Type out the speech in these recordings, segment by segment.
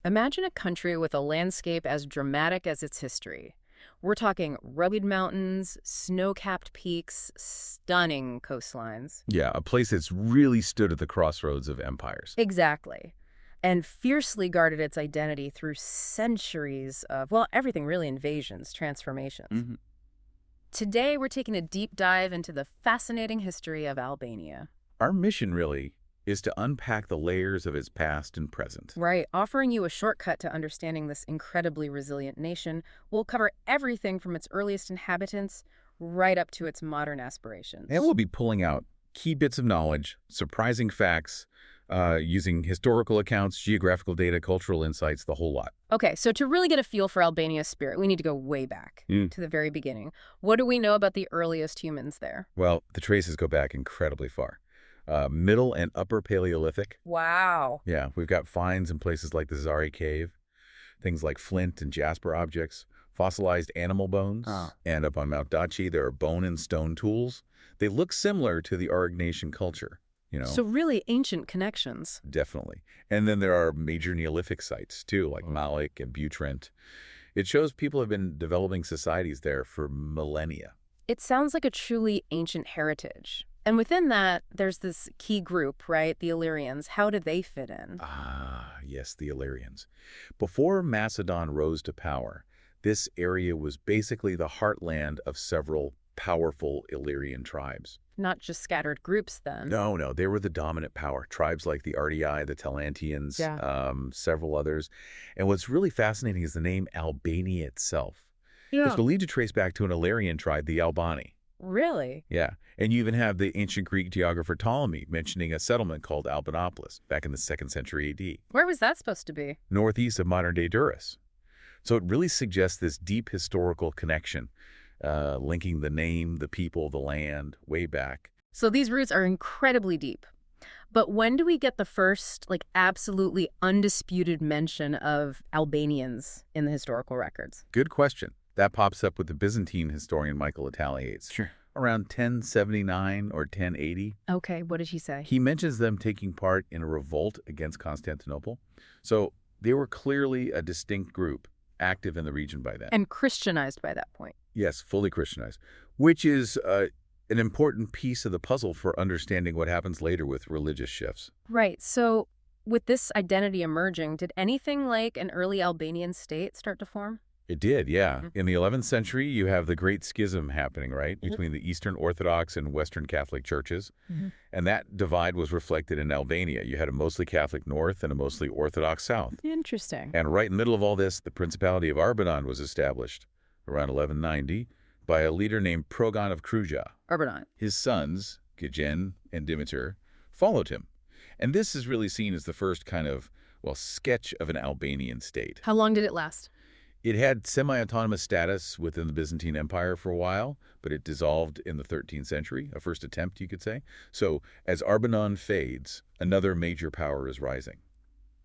Imagine a country with a landscape as dramatic as its history. We're talking rugged mountains, snow-capped peaks, stunning coastlines. Yeah, a place that's really stood at the crossroads of empires. Exactly. And fiercely guarded its identity through centuries of, well, everything really, invasions, transformations. Mhm. Today, we're taking a deep dive into the fascinating history of Albania. Our mission, really, is to unpack the layers of its past and present. Right, offering you a shortcut to understanding this incredibly resilient nation. We'll cover everything from its earliest inhabitants right up to its modern aspirations. And we'll be pulling out key bits of knowledge, surprising facts, using historical accounts, geographical data, cultural insights, the whole lot. Okay, so to really get a feel for Albania's spirit, we need to go way back to the very beginning. What do we know about the earliest humans there? Well, the traces go back incredibly far. Middle and Upper Paleolithic. Wow. Yeah, we've got finds in places like the Zari Cave, things like flint and jasper objects, fossilized animal bones, and up on Mount Daci, there are bone and stone tools. They look similar to the Aurignacian culture, you know. So really ancient connections. Definitely. And then there are major Neolithic sites, too, like Malik and Butrint. It shows people have been developing societies there for millennia. It sounds like a truly ancient heritage. And within that, there's this key group, right? The Illyrians. How do they fit in? Ah, yes, the Illyrians. Before Macedon rose to power, this area was basically the heartland of several powerful Illyrian tribes. Not just scattered groups, then. No, they were the dominant power. Tribes like the Ardii, the Talantians, several others. And what's really fascinating is the name Albania itself. Yeah. It's believed to trace back to an Illyrian tribe, the Albani. Really? Yeah, and you even have the ancient Greek geographer Ptolemy mentioning a settlement called Albanopolis back in the 2nd century AD, Where was that supposed to be? northeast of modern-day Durrës. So it really suggests this deep historical connection, linking the name, the people, the land, way back. So these roots are incredibly deep. But when do we get the first, absolutely undisputed mention of Albanians in the historical records? Good question. That pops up with the Byzantine historian Michael Italietes. Sure. Around 1079 or 1080. Okay, what did he say? He mentions them taking part in a revolt against Constantinople. So they were clearly a distinct group, active in the region by then. And Christianized by that point. Yes, fully Christianized, which is an important piece of the puzzle for understanding what happens later with religious shifts. Right, so with this identity emerging, did anything like an early Albanian state start to form? It did, yeah. In the 11th century, you have the Great Schism happening, right, between the Eastern Orthodox and Western Catholic churches. And that divide was reflected in Albania. You had a mostly Catholic north and a mostly Orthodox south. Interesting. And right in the middle of all this, the Principality of Arbanon was established around 1190 by a leader named Progon of Kruja. Arbanon. His sons, Gijen and Dimitar, followed him. And this is really seen as the first kind of, sketch of an Albanian state. How long did it last? It had semi-autonomous status within the Byzantine Empire for a while, but it dissolved in the 13th century, a first attempt, you could say. So as Arbanon fades, another major power is rising,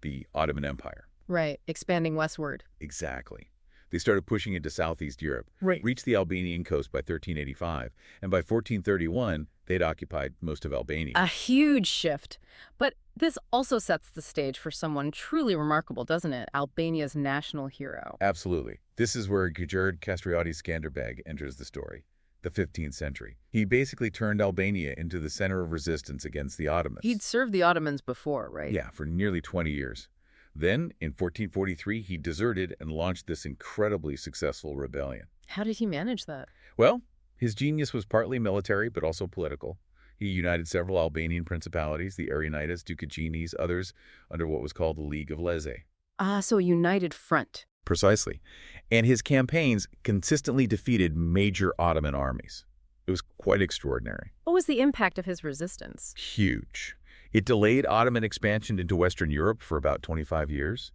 the Ottoman Empire. Right, expanding westward. Exactly. They started pushing into southeast Europe, reached the Albanian coast by 1385, and by 1431, they'd occupied most of Albania. A huge shift. But this also sets the stage for someone truly remarkable, doesn't it? Albania's national hero. Absolutely. This is where Gjerd Kastrioti Skanderbeg enters the story, the 15th century. He basically turned Albania into the center of resistance against the Ottomans. He'd served the Ottomans before, right? Yeah, for nearly 20 years. Then, in 1443, he deserted and launched this incredibly successful rebellion. How did he manage that? Well, his genius was partly military, but also political. He united several Albanian principalities, the Arianites, Dukaginis, others, under what was called the League of Leze. Ah, so a united front. Precisely. And his campaigns consistently defeated major Ottoman armies. It was quite extraordinary. What was the impact of his resistance? Huge. It delayed Ottoman expansion into Western Europe for about 25 years,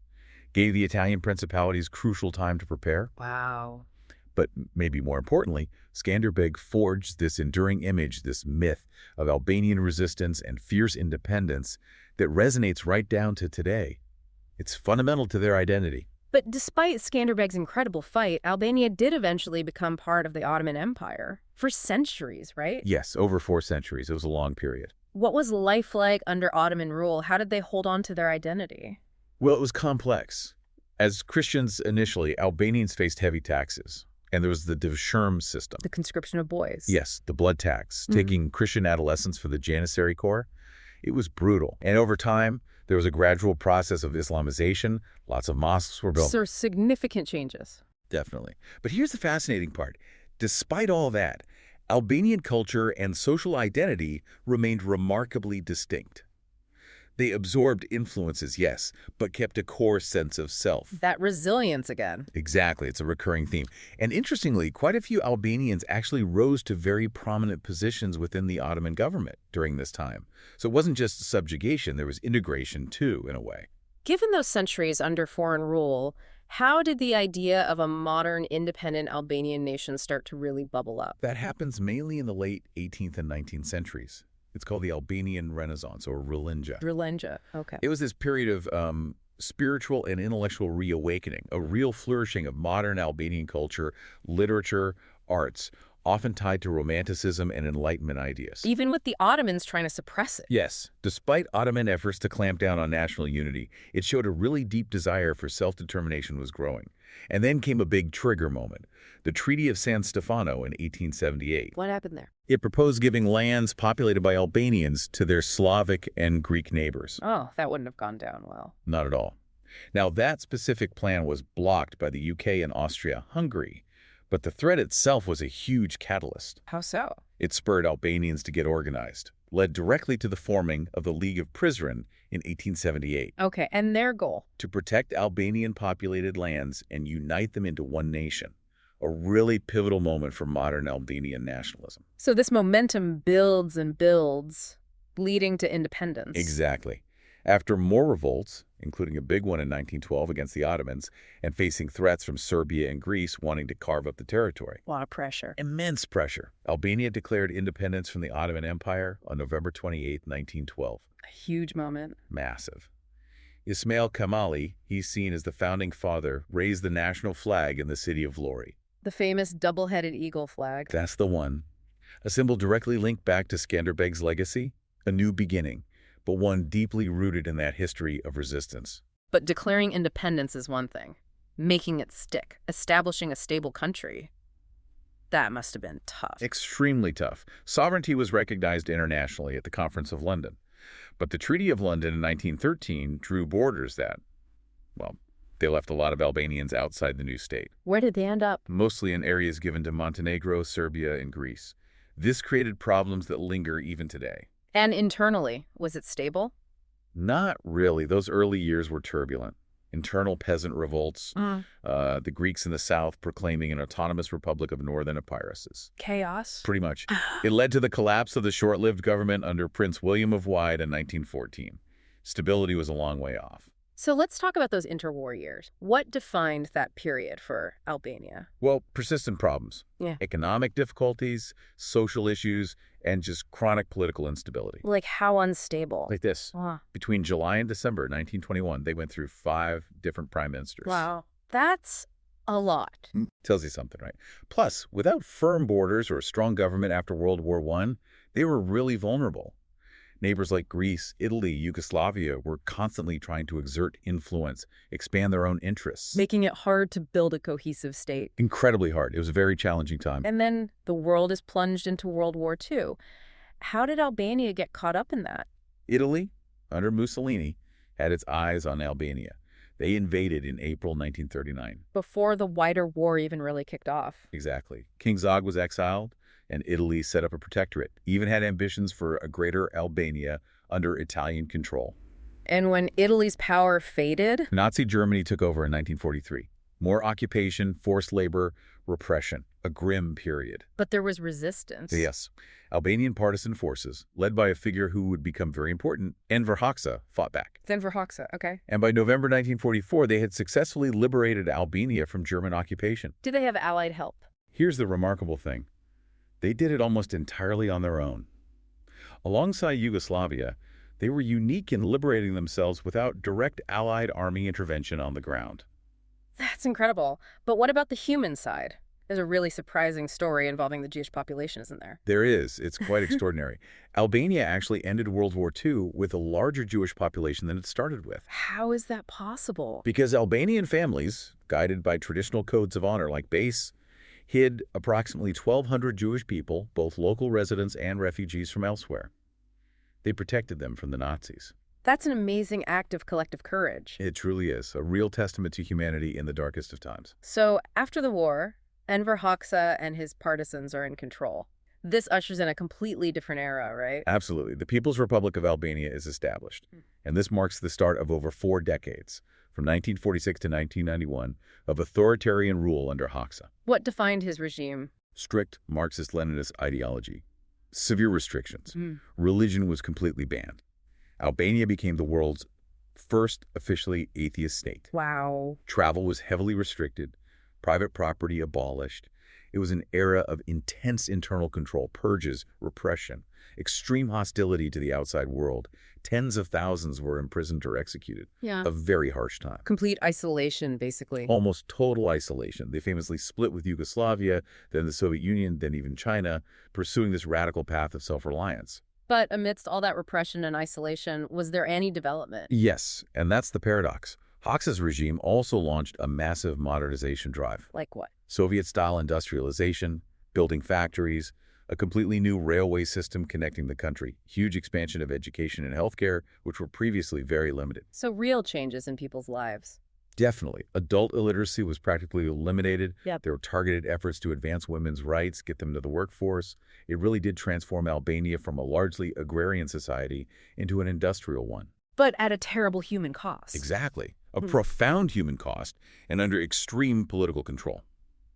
gave the Italian principalities crucial time to prepare. Wow. But maybe more importantly, Skanderbeg forged this enduring image, this myth of Albanian resistance and fierce independence that resonates right down to today. It's fundamental to their identity. But despite Skanderbeg's incredible fight, Albania did eventually become part of the Ottoman Empire for centuries, right? Yes, over 4 centuries. It was a long period. What was life like under Ottoman rule? How did they hold on to their identity? Well, it was complex. As Christians initially, Albanians faced heavy taxes, and there was the devshirme system. The conscription of boys. Yes, the blood tax, taking Christian adolescents for the Janissary Corps. It was brutal. And over time, there was a gradual process of Islamization. Lots of mosques were built. So significant changes. Definitely. But here's the fascinating part. Despite all that, Albanian culture and social identity remained remarkably distinct. They absorbed influences, yes, but kept a core sense of self. That resilience again. Exactly. It's a recurring theme. And interestingly, quite a few Albanians actually rose to very prominent positions within the Ottoman government during this time. So it wasn't just subjugation, there was integration too, in a way. Given those centuries under foreign rule, how did the idea of a modern, independent Albanian nation start to really bubble up? That happens mainly in the late 18th and 19th centuries. It's called the Albanian Renaissance, or Relinja. Relinja, okay. It was this period of spiritual and intellectual reawakening, a real flourishing of modern Albanian culture, literature, arts, often tied to Romanticism and Enlightenment ideas. Even with the Ottomans trying to suppress it. Yes, despite Ottoman efforts to clamp down on national unity, it showed a really deep desire for self-determination was growing. And then came a big trigger moment, the Treaty of San Stefano in 1878. What happened there? It proposed giving lands populated by Albanians to their Slavic and Greek neighbors. Oh, that wouldn't have gone down well. Not at all. Now, that specific plan was blocked by the UK and Austria-Hungary, but the threat itself was a huge catalyst. How so? It spurred Albanians to get organized, led directly to the forming of the League of Prizren in 1878. Okay, and their goal? To protect Albanian-populated lands and unite them into one nation. A really pivotal moment for modern Albanian nationalism. So this momentum builds and builds, leading to independence. Exactly. After more revolts, including a big one in 1912 against the Ottomans, and facing threats from Serbia and Greece wanting to carve up the territory. A lot of pressure. Immense pressure. Albania declared independence from the Ottoman Empire on November 28, 1912. A huge moment. Massive. Ismail Kamali, he's seen as the founding father, raised the national flag in the city of Vlori. The famous double-headed eagle flag. That's the one. A symbol directly linked back to Skanderbeg's legacy, a new beginning, but one deeply rooted in that history of resistance. But declaring independence is one thing. Making it stick, establishing a stable country, that must have been tough. Extremely tough. Sovereignty was recognized internationally at the Conference of London. But the Treaty of London in 1913 drew borders that, well, they left a lot of Albanians outside the new state. Where did they end up? Mostly in areas given to Montenegro, Serbia, and Greece. This created problems that linger even today. And internally, was it stable? Not really. Those early years were turbulent. Internal peasant revolts, the Greeks in the south proclaiming an autonomous republic of northern Epirus. Chaos? Pretty much. It led to the collapse of the short-lived government under Prince William of Wied in 1914. Stability was a long way off. So let's talk about those interwar years. What defined that period for Albania? Well, persistent problems. Yeah. Economic difficulties, social issues, and just chronic political instability. Like how unstable? Like this. Wow. Between July and December 1921, they went through 5 different prime ministers. Wow. That's a lot. Tells you something, right? Plus, without firm borders or a strong government after World War I, they were really vulnerable. Neighbors like Greece, Italy, Yugoslavia were constantly trying to exert influence, expand their own interests. Making it hard to build a cohesive state. Incredibly hard. It was a very challenging time. And then the world is plunged into World War II. How did Albania get caught up in that? Italy, under Mussolini, had its eyes on Albania. They invaded in April 1939. Before the wider war even really kicked off. Exactly. King Zog was exiled, and Italy set up a protectorate, even had ambitions for a greater Albania under Italian control. And when Italy's power faded? Nazi Germany took over in 1943. More occupation, forced labor, repression, a grim period. But there was resistance. Yes. Albanian partisan forces, led by a figure who would become very important, Enver Hoxha, fought back. Enver Hoxha, okay. And by November 1944, they had successfully liberated Albania from German occupation. Did they have Allied help? Here's the remarkable thing. They did it almost entirely on their own. Alongside Yugoslavia, they were unique in liberating themselves without direct Allied army intervention on the ground. That's incredible. But what about the human side? There's a really surprising story involving the Jewish population, isn't there? There is. It's quite extraordinary. Albania actually ended World War II with a larger Jewish population than it started with. How is that possible? Because Albanian families, guided by traditional codes of honor like base, hid approximately 1,200 Jewish people, both local residents and refugees from elsewhere. They protected them from the Nazis. That's an amazing act of collective courage. It truly is, a real testament to humanity in the darkest of times. So, after the war, Enver Hoxha and his partisans are in control. This ushers in a completely different era, right? Absolutely. The People's Republic of Albania is established, and this marks the start of over 4 decades, from 1946 to 1991, of authoritarian rule under Hoxha. What defined his regime? Strict Marxist-Leninist ideology. Severe restrictions. Religion was completely banned. Albania became the world's first officially atheist state. Wow. Travel was heavily restricted. Private property abolished. It was an era of intense internal control, purges, repression, extreme hostility to the outside world. Tens of thousands were imprisoned or executed. Yeah. A very harsh time. Complete isolation, basically. Almost total isolation. They famously split with Yugoslavia, then the Soviet Union, then even China, pursuing this radical path of self-reliance. But amidst all that repression and isolation, was there any development? Yes, and that's the paradox. Hoxha's regime also launched a massive modernization drive. Like what? Soviet-style industrialization, building factories, a completely new railway system connecting the country, huge expansion of education and healthcare, which were previously very limited. So real changes in people's lives. Definitely. Adult illiteracy was practically eliminated. Yep. There were targeted efforts to advance women's rights, get them to the workforce. It really did transform Albania from a largely agrarian society into an industrial one. But at a terrible human cost. Exactly. A profound human cost and under extreme political control.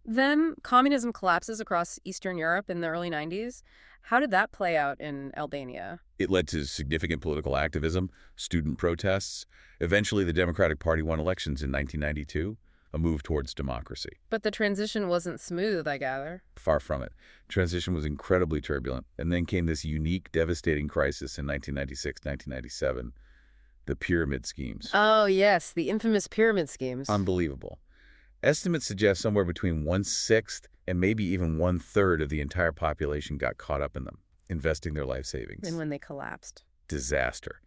Then communism collapses across Eastern Europe in the early 90s. How did that play out in Albania? It led to significant political activism, student protests. Eventually, the Democratic Party won elections in 1992, a move towards democracy. But the transition wasn't smooth, I gather. Far from it. Transition was incredibly turbulent. And then came this unique, devastating crisis in 1996, 1997, the pyramid schemes. Oh, yes, the infamous pyramid schemes. Unbelievable. Estimates suggest somewhere between 1/6 and maybe even 1/3 of the entire population got caught up in them, investing their life savings. And when they collapsed. Disaster.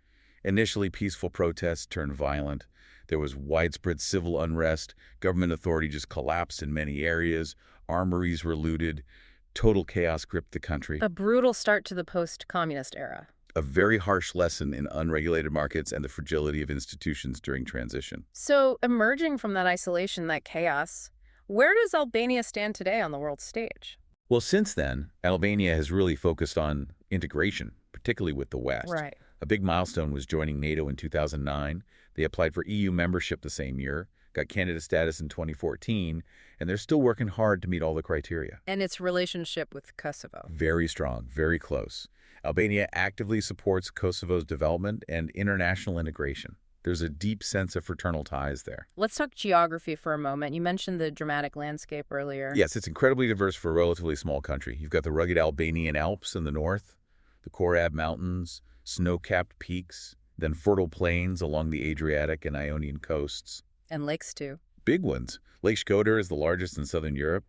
Initially, peaceful protests turned violent. There was widespread civil unrest. Government authority just collapsed in many areas. Armories were looted. Total chaos gripped the country. A brutal start to the post-communist era. A very harsh lesson in unregulated markets and the fragility of institutions during transition. So, emerging from that isolation, that chaos, where does Albania stand today on the world stage? Well, since then, Albania has really focused on integration, particularly with the West. Right. A big milestone was joining NATO in 2009. They applied for EU membership the same year, got candidate status in 2014, and they're still working hard to meet all the criteria. And its relationship with Kosovo. Very strong, very close. Albania actively supports Kosovo's development and international integration. There's a deep sense of fraternal ties there. Let's talk geography for a moment. You mentioned the dramatic landscape earlier. Yes, it's incredibly diverse for a relatively small country. You've got the rugged Albanian Alps in the north, the Korab Mountains, snow-capped peaks, then fertile plains along the Adriatic and Ionian coasts. And lakes, too. Big ones. Lake Shkodër is the largest in southern Europe,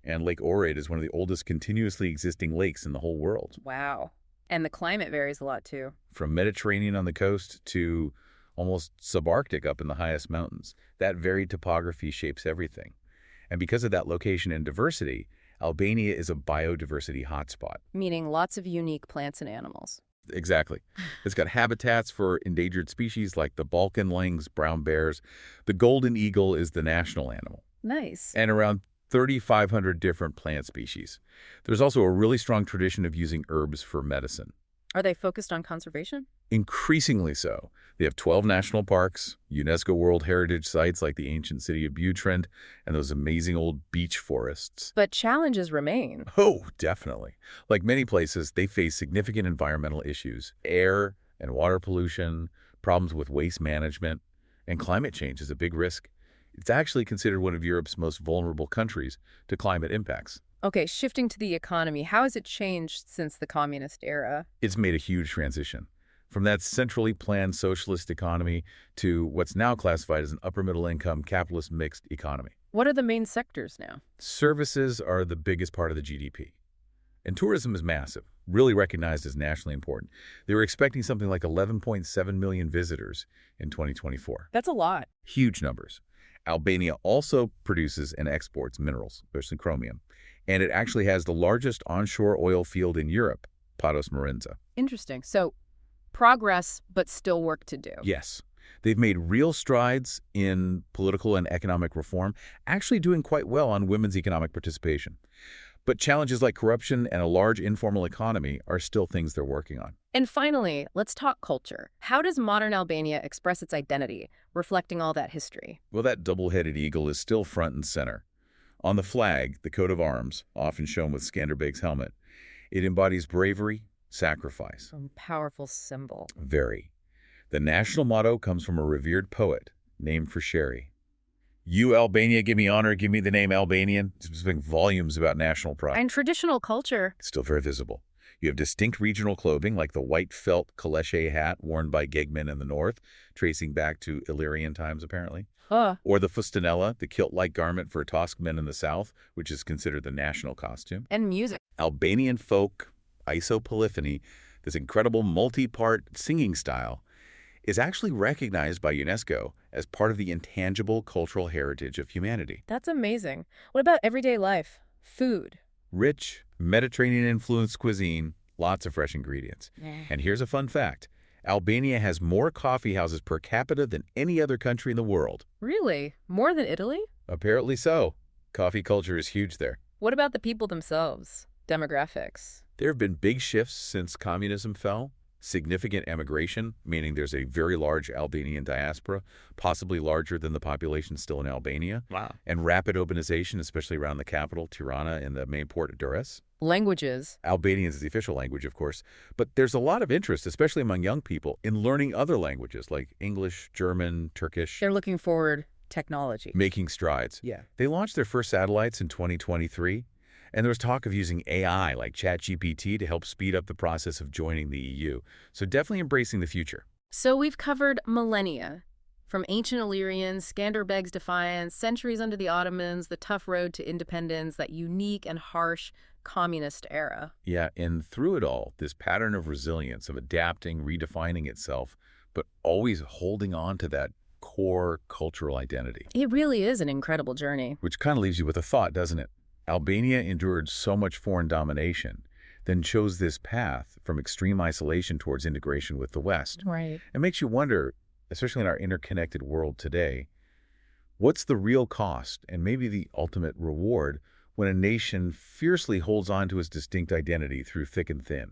and Lake Ohrid is one of the oldest continuously existing lakes in the whole world. Wow. And the climate varies a lot, too. From Mediterranean on the coast to almost subarctic up in the highest mountains. That varied topography shapes everything. And because of that location and diversity, Albania is a biodiversity hotspot. Meaning lots of unique plants and animals. Exactly. It's got habitats for endangered species like the Balkan lynx, brown bears. The golden eagle is the national animal. Nice. And around 3,500 different plant species. There's also a really strong tradition of using herbs for medicine. Are they focused on conservation? Increasingly so. They have 12 national parks, UNESCO World Heritage sites like the ancient city of Butrend, and those amazing old beech forests. But challenges remain. Oh, definitely. Like many places, they face significant environmental issues. Air and water pollution, problems with waste management, and climate change is a big risk. It's actually considered one of Europe's most vulnerable countries to climate impacts. Okay, shifting to the economy, how has it changed since the communist era? It's made a huge transition from that centrally planned socialist economy to what's now classified as an upper-middle-income capitalist mixed economy. What are the main sectors now? Services are the biggest part of the GDP. And tourism is massive, really recognized as nationally important. They were expecting something like 11.7 million visitors in 2024. That's a lot. Huge numbers. Albania also produces and exports minerals, especially chromium. And it actually has the largest onshore oil field in Europe, Patos Marinza. Interesting. So progress, but still work to do. Yes. They've made real strides in political and economic reform, actually doing quite well on women's economic participation. But challenges like corruption and a large informal economy are still things they're working on. And finally, let's talk culture. How does modern Albania express its identity, reflecting all that history? Well, that double-headed eagle is still front and center. On the flag, the coat of arms, often shown with Skanderbeg's helmet, it embodies bravery, sacrifice. A powerful symbol. Very. The national motto comes from a revered poet named for Sherry. You, Albania, give me honor, give me the name Albanian. It's speaking volumes about national pride. And traditional culture. It's still very visible. You have distinct regional clothing, like the white felt kaleche hat worn by Gegmen in the north, tracing back to Illyrian times, apparently. Or the fustanella, the kilt-like garment for Tosk men in the south, which is considered the national costume. And music. Albanian folk, isopolyphony, this incredible multi-part singing style, is actually recognized by UNESCO as part of the intangible cultural heritage of humanity. That's amazing. What about everyday life? Food. Rich, Mediterranean-influenced cuisine, lots of fresh ingredients. And here's a fun fact. Albania has more coffee houses per capita than any other country in the world. Really? More than Italy? Apparently so. Coffee culture is huge there. What about the people themselves? Demographics. There have been big shifts since communism fell. Significant emigration, meaning there's a very large Albanian diaspora, possibly larger than the population still in Albania. Wow. And rapid urbanization, especially around the capital, Tirana, and the main port, Durrës. Languages. Albanian is the official language, of course, but there's a lot of interest, especially among young people, in learning other languages like English, German, Turkish. They're looking forward technology. Making strides. Yeah. They launched their first satellites in 2023, and there was talk of using AI like ChatGPT to help speed up the process of joining the EU. So definitely embracing the future. So we've covered millennia. From ancient Illyrians, Skanderbeg's defiance, centuries under the Ottomans, the tough road to independence, that unique and harsh communist era. Yeah, and through it all, this pattern of resilience, of adapting, redefining itself, but always holding on to that core cultural identity. It really is an incredible journey. Which kind of leaves you with a thought, doesn't it? Albania endured so much foreign domination, then chose this path from extreme isolation towards integration with the West. Right. It makes you wonder, especially in our interconnected world today, what's the real cost and maybe the ultimate reward when a nation fiercely holds on to its distinct identity through thick and thin?